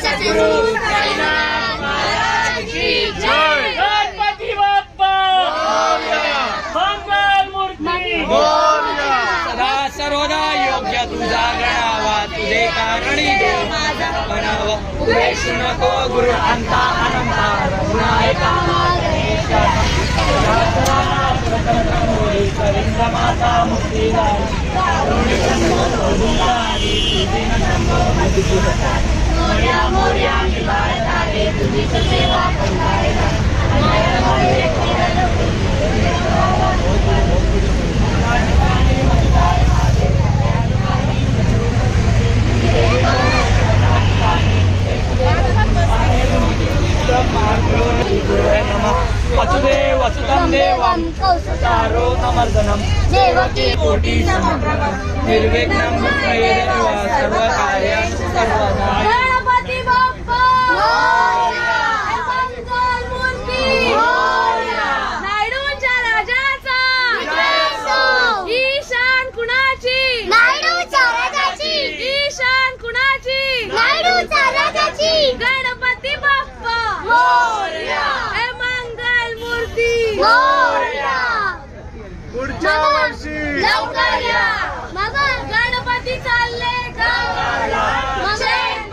सद्गुरु साईनाथ महाराज की जय। गणपती बाप्पा मंगल मूर्ती सदा सर्वदा योग्य तुझा गणावा, तुझे कारणी देव माझा बनावा. उपेक्षू नको गुरु अंता अनंता रघुनायका गणेशा. माता मुक्तीदायी मोर्या मोर्या निवारणारे तुझीच सेवा करणारे. वसुदेव वसुतं देवं कौसुतारो नमर्दनं देवकी कोटि समप्रभा निर्विघ्नं प्रयेदेव सर्वकार्येषु सर्वदा.